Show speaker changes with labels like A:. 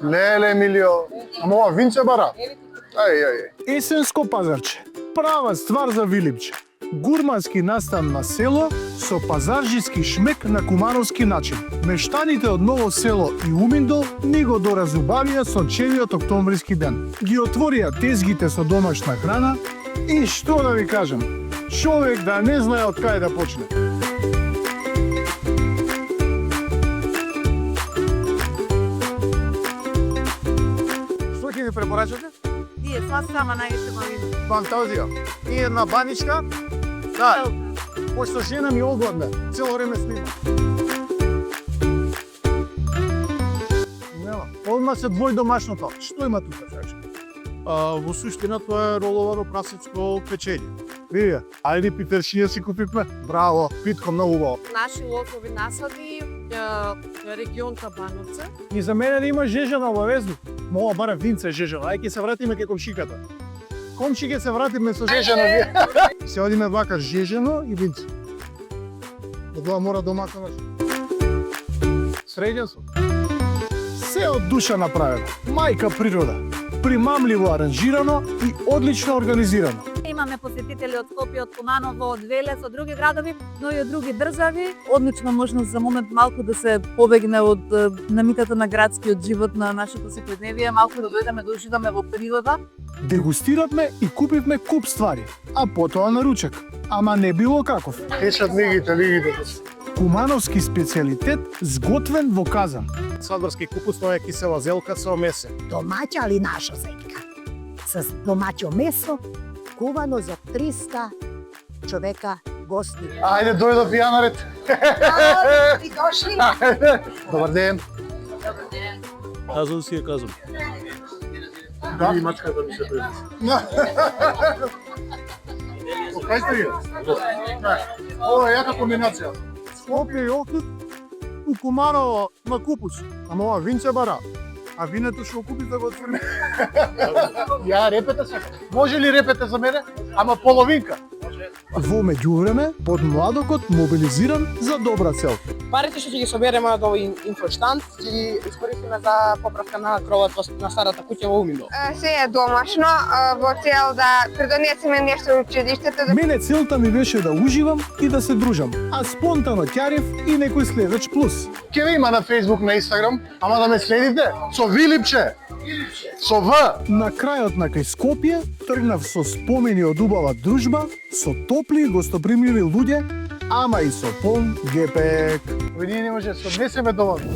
A: Леле, Емилио. Ама ова винце бара. Ај.
B: Есенско пазарче. Права ствар за Вилипче. Гурмански настан на село со пазарџиски шмек на кумановски начин. Мештаните од Ново село и Уминдол ни го доразубавија сончевиот октомвриски ден. Ги отворија тезгите со домашна храна и што да ви кажам, човек да не знае од кај да почне. Што ќе ви препорачате?
C: Ние сама најviše вино.
B: Фантазија. И една баничка. Да. Пошто жена ми огладна, цело време снима. Нема. Одма се двој домашното. Што има тука, чаче?
D: Во суштина тоа е роловано прасечко печење.
B: Вие, ајде питершија си купивме. Браво, питко многу убаво.
C: Наши локови насади, регион Табановце.
B: И за мене да има жежана обавезно. Мова бара винце жежана. Ајде ќе се вратиме кај комшиката. Комши ќе се вратиме со жежано. Се одиме вака жежано и винце. Од тоа мора домака наш. Среќен сум. Се од душа направено. Мајка природа. Примамливо аранжирано и одлично организирано.
C: Имаме посетители од Скопје, од Куманово, од Велес, од други градови, но и од други држави. Одлична можност за момент малку да се побегне од намитата на градскиот живот на нашето секојдневие, малку да дојдеме да уживаме во природа.
B: Дегустиравме и купивме куп ствари, а потоа на ручек. Ама не било каков.
A: Течат лигите.
B: Кумановски специјалитет сготвен во казан.
D: Садбарски купус тоа е кисела зелка со месе.
E: Домаќа или наша зетка. С домаќо месо, кувано за 300 човека гости.
A: Ајде, дојдо пијанарет.
E: И дошли.
A: Добар ден.
D: Казан си е казан.
A: Да, и мачка да ми се пријде. Кај сте вие? Ова е јака комбинација.
B: Скопје и Охрид, у Куманово на купус. Ама ова винце бара. А винето што купите го отфрли.
A: Ја репете се. Може ли репете за мене? Ама половинка.
B: Во меѓувреме, подмладокот мобилизиран за добра цел.
F: Парите што ќе ги собереме од овој инфоштанд ќе ги искористиме за поправка на кровот на старата куќа во Уминдол.
G: Се е домашно во цел да придонесеме нешто во училиштето.
B: Мене целта ми беше да уживам и да се дружам, а спонтано ќарев и некој следеч плюс.
A: Ке ви има на Facebook, на Instagram, ама да ме следите со Вилипче. Со В.
B: На крајот на кај Скопје тргнав со спомени од убава дружба, со топли и гостопримливи луѓе, ама и со полн гепек.
A: Ние не може да се однесеме доволно.